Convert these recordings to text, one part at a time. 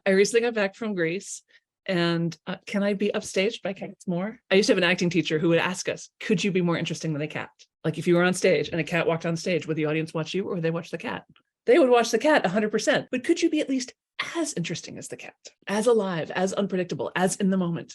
I recently got back from Greece. And can I be upstaged by cats more? I used to have an acting teacher who would ask us, could you be more interesting than a cat? Like if you were on stage and a cat walked on stage, would the audience watch you or would they watch the cat? They would watch the cat 100%. But could you be at least as interesting as the cat, as alive, as unpredictable, as in the moment?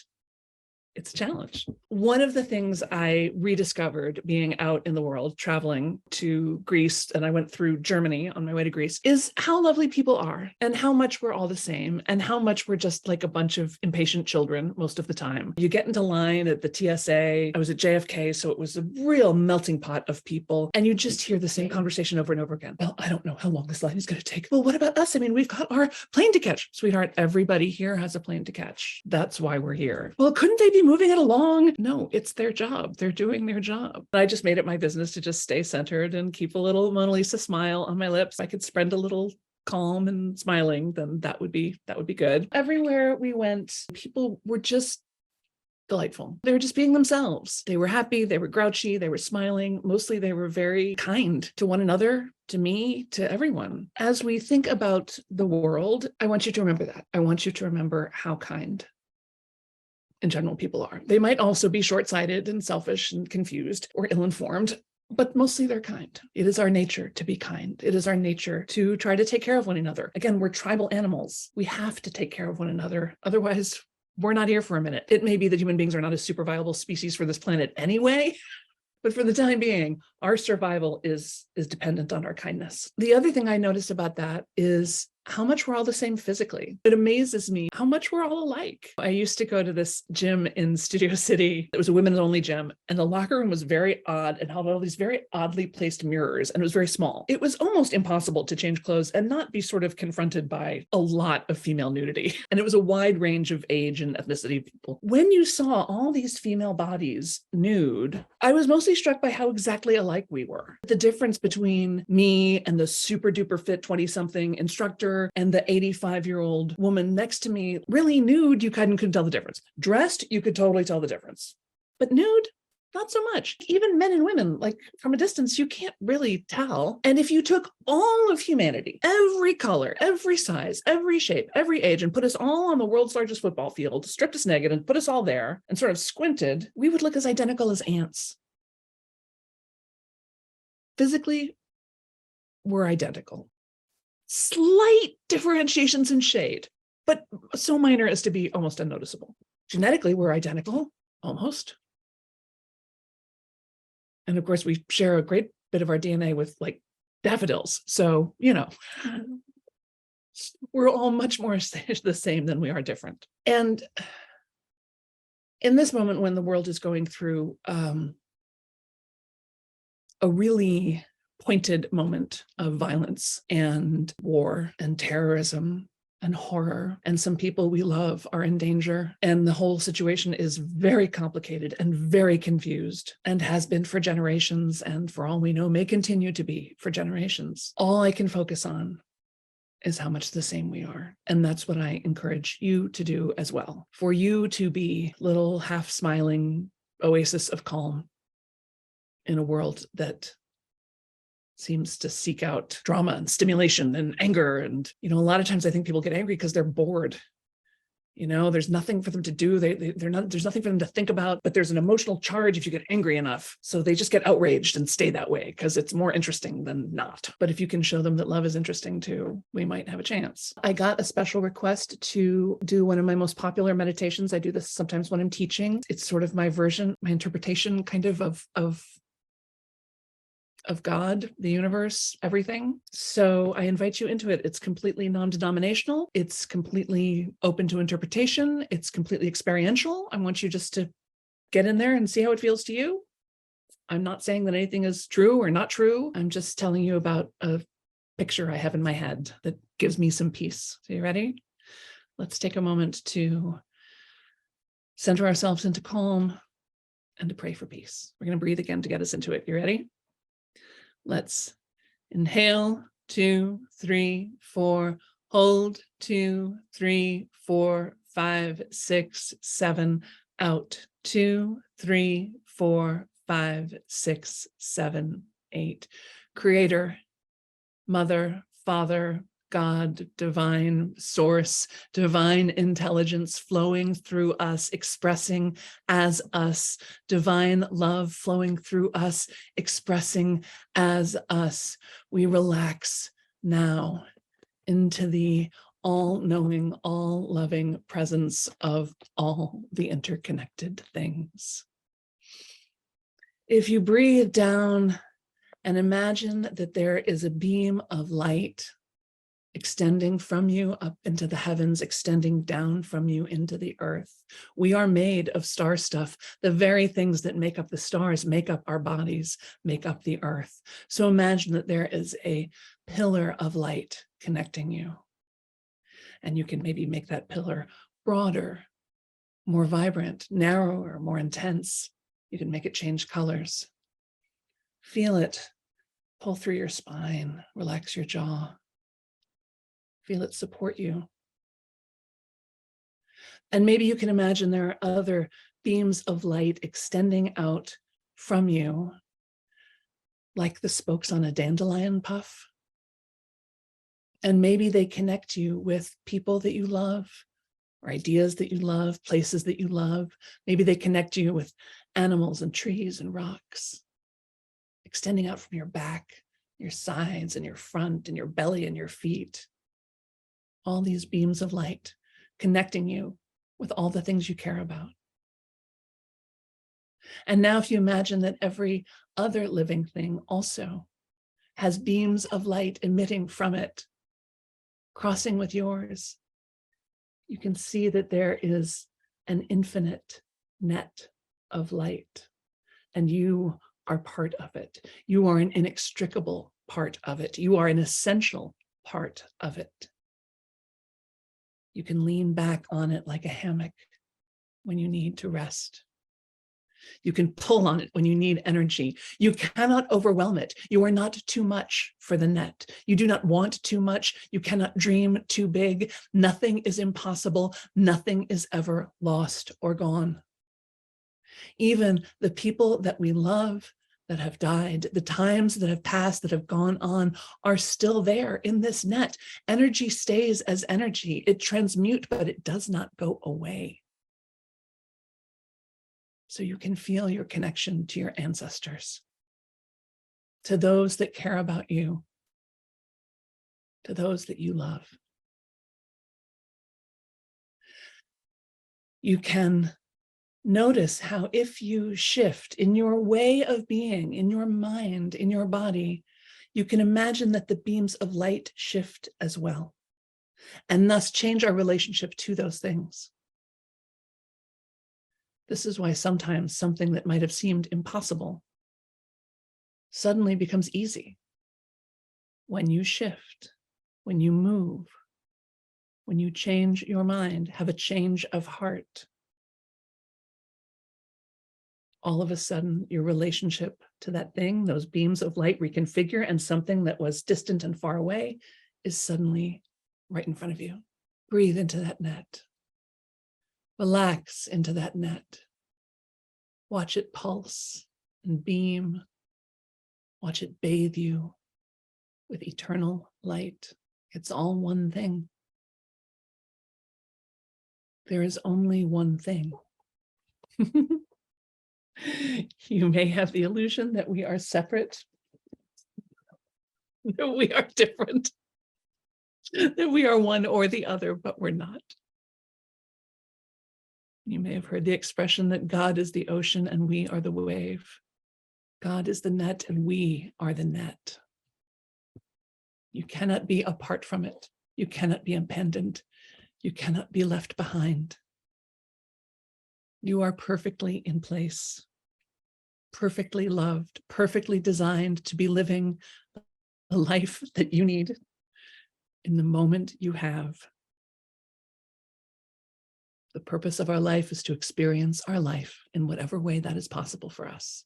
It's a challenge. One of the things I rediscovered being out in the world, traveling to Greece, and I went through Germany on my way to Greece, is how lovely people are and how much we're all the same and how much we're just like a bunch of impatient children most of the time. You get into line at the TSA. I was at JFK, so it was a real melting pot of people. And you just hear the same conversation over and over again. Well, I don't know how long this line is going to take. Well, what about us? I mean, we've got our plane to catch. Sweetheart, everybody here has a plane to catch. That's why we're here. Well, couldn't they be moving it along? No, it's their job. They're doing their job. I just made it my business to just stay centered and keep a little Mona Lisa smile on my lips. I could spread a little calm and smiling, then that would be good. Everywhere we went, people were just delightful. They were just being themselves. They were happy, they were grouchy, they were smiling. Mostly they were very kind to one another, to me, to everyone. As we think about the world, I want you to remember that. I want you to remember how kind in general people are. They might also be short-sighted and selfish and confused or ill-informed, but mostly they're kind. It is our nature to be kind. It is our nature to try to take care of one another. Again, we're tribal animals. We have to take care of one another. Otherwise, we're not here for a minute. It may be that human beings are not a super viable species for this planet anyway, but for the time being, our survival is dependent on our kindness. The other thing I noticed about that is how much we're all the same physically. It amazes me how much we're all alike. I used to go to this gym in Studio City. It was a women's only gym, and the locker room was very odd and held all these very oddly placed mirrors, and it was very small. It was almost impossible to change clothes and not be sort of confronted by a lot of female nudity. And it was a wide range of age and ethnicity of people. When you saw all these female bodies nude, I was mostly struck by how exactly alike we were. The difference between me and the super duper fit 20-something instructor and the 85-year-old woman next to me, really nude, you couldn't tell the difference. Dressed, you could totally tell the difference. But nude, not so much. Even men and women, like from a distance, you can't really tell. And if you took all of humanity, every color, every size, every shape, every age, and put us all on the world's largest football field, stripped us naked and put us all there and sort of squinted, we would look as identical as ants. Physically, we're identical. Slight differentiations in shade, but so minor as to be almost unnoticeable. Genetically, we're identical, almost. And of course, we share a great bit of our DNA with like daffodils. So, you know, we're all much more the same than we are different. And in this moment when the world is going through a really pointed moment of violence and war and terrorism and horror, and some people we love are in danger, and the whole situation is very complicated and very confused and has been for generations, and for all we know may continue to be for generations. All I can focus on is how much the same we are. And that's what I encourage you to do as well. For you to be little half smiling oasis of calm in a world that seems to seek out drama and stimulation and anger. And, you know, a lot of times I think people get angry because they're bored. You know, there's nothing for them to do. There's nothing for them to think about, but there's an emotional charge if you get angry enough. So they just get outraged and stay that way because it's more interesting than not. But if you can show them that love is interesting too, we might have a chance. I got a special request to do one of my most popular meditations. I do this sometimes when I'm teaching. It's sort of my version, my interpretation kind of God, the universe, everything. So I invite you into it. It's completely non-denominational. It's completely open to interpretation. It's completely experiential. I want you just to get in there and see how it feels to you. I'm not saying that anything is true or not true. I'm just telling you about a picture I have in my head that gives me some peace. So you ready? Let's take a moment to center ourselves into calm and to pray for peace. We're going to breathe again to get us into it. You ready? Let's inhale, 2, 3, 4, hold, 2, 3, 4, 5, 6, 7, out, 2, 3, 4, 5, 6, 7, 8. Creator, Mother, Father, God, divine source, divine intelligence flowing through us, expressing as us, divine love flowing through us, expressing as us. We relax now into the all-knowing, all-loving presence of all the interconnected things. If you breathe down and imagine that there is a beam of light extending from you up into the heavens, extending down from you into the earth. We are made of star stuff. The very things that make up the stars make up our bodies, make up the earth. So imagine that there is a pillar of light connecting you. And you can maybe make that pillar broader, more vibrant, narrower, more intense. You can make it change colors. Feel it pull through your spine, relax your jaw. Feel it support you. And maybe you can imagine there are other beams of light extending out from you, like the spokes on a dandelion puff. And maybe they connect you with people that you love, or ideas that you love, places that you love. Maybe they connect you with animals and trees and rocks, extending out from your back, your sides and your front and your belly and your feet. All these beams of light connecting you with all the things you care about. And now if you imagine that every other living thing also has beams of light emitting from it, crossing with yours, you can see that there is an infinite net of light, and you are part of it. You are an inextricable part of it. You are an essential part of it. You can lean back on it like a hammock when you need to rest. You can pull on it when you need energy. You cannot overwhelm it. You are not too much for the net. You do not want too much. You cannot dream too big. Nothing is impossible. Nothing is ever lost or gone. Even the people that we love, that have died, the times that have passed, that have gone on, are still there in this net. Energy stays as energy. It transmutes, but it does not go away. So you can feel your connection to your ancestors, to those that care about you, to those that you love. You can notice how if you shift in your way of being, in your mind, in your body, you can imagine that the beams of light shift as well, and thus change our relationship to those things. This is why sometimes something that might have seemed impossible suddenly becomes easy. When you shift, when you move, when you change your mind, have a change of heart, all of a sudden your relationship to that thing, those beams of light reconfigure, and something that was distant and far away is suddenly right in front of you. Breathe into that net. Relax into that net. Watch it pulse and beam. Watch it bathe you with eternal light. It's all one thing. There is only one thing. You may have the illusion that we are separate, that we are different, that we are one or the other, but we're not. You may have heard the expression that God is the ocean and we are the wave. God is the net and we are the net. You cannot be apart from it. You cannot be abandoned. You cannot be left behind. You are perfectly in place, perfectly loved, perfectly designed to be living the life that you need in the moment you have. The purpose of our life is to experience our life in whatever way that is possible for us.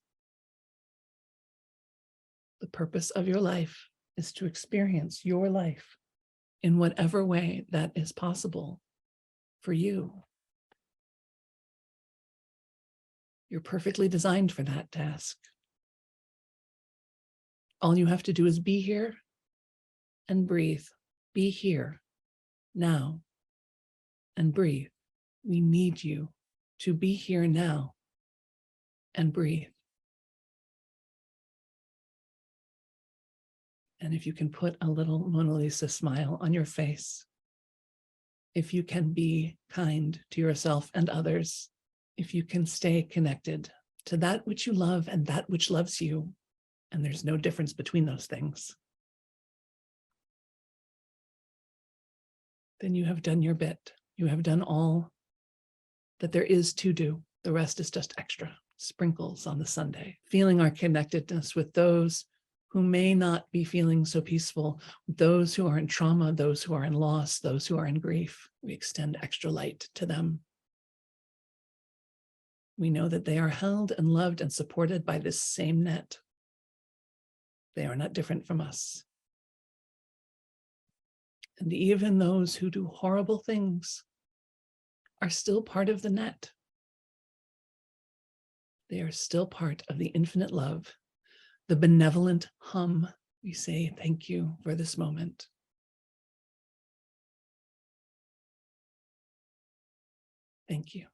The purpose of your life is to experience your life in whatever way that is possible for you. You're perfectly designed for that task. All you have to do is be here and breathe. Be here now and breathe. We need you to be here now and breathe. And if you can put a little Mona Lisa smile on your face, if you can be kind to yourself and others, if you can stay connected to that which you love and that which loves you, and there's no difference between those things, then you have done your bit. You have done all that there is to do. The rest is just extra sprinkles on the sundae. Feeling our connectedness with those who may not be feeling so peaceful, those who are in trauma, those who are in loss, those who are in grief. We extend extra light to them. We know that they are held and loved and supported by this same net. They are not different from us. And even those who do horrible things are still part of the net. They are still part of the infinite love, the benevolent hum. We say thank you for this moment. Thank you.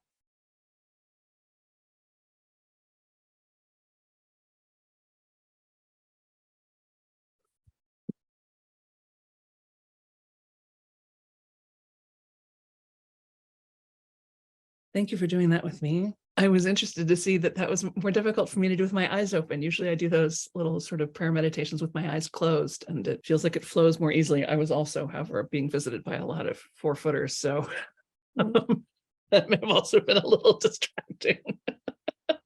Thank you for doing that with me. I was interested to see that that was more difficult for me to do with my eyes open. Usually I do those little sort of prayer meditations with my eyes closed, and it feels like it flows more easily. I was also, however, being visited by a lot of 4-footers, so that may have also been a little distracting.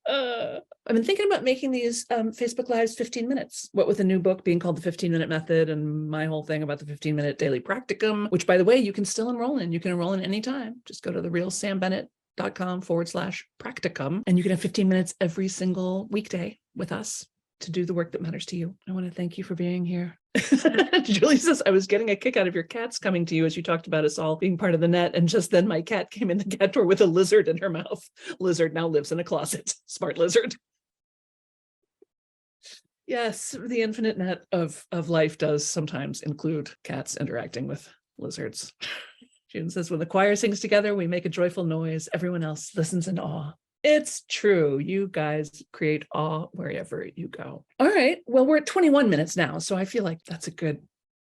I've been thinking about making these Facebook Lives 15 minutes. What with the new book being called The 15-Minute Method and my whole thing about the 15-minute daily practicum, which, by the way, you can still enroll in. You can enroll in anytime. Just go to therealsambennett.com/practicum, and you can have 15 minutes every single weekday with us to do the work that matters to you. I want to thank you for being here. Julie says, I was getting a kick out of your cats coming to you as you talked about us all being part of the net. And just then my cat came in the cat door with a lizard in her mouth. Lizard now lives in a closet. Smart lizard. Yes, the infinite net of life does sometimes include cats interacting with lizards. June says, when the choir sings together, we make a joyful noise. Everyone else listens in awe. It's true. You guys create awe wherever you go. All right. Well, we're at 21 minutes now, so I feel like that's a good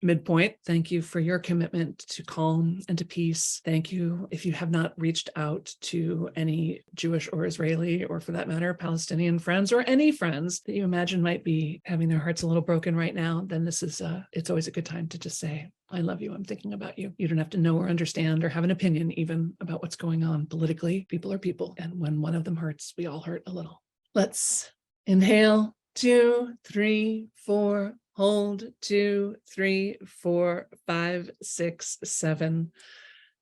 midpoint. Thank you for your commitment to calm and to peace. Thank you. If you have not reached out to any Jewish or Israeli, or for that matter, Palestinian friends, or any friends that you imagine might be having their hearts a little broken right now, then this is it's always a good time to just say, I love you. I'm thinking about you. You don't have to know or understand or have an opinion even about what's going on politically. People are people. And when one of them hurts, we all hurt a little. Let's inhale. 2, 3, 4. Hold. 2, 3, 4, 5, 6, 7.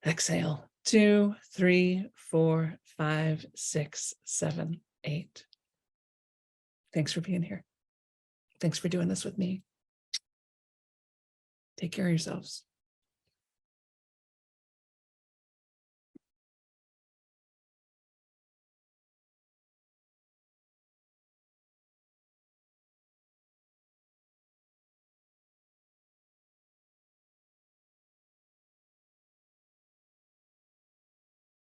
Exhale. 2, 3, 4, 5, 6, 7, 8. Thanks for being here. Thanks for doing this with me. Take care of yourselves.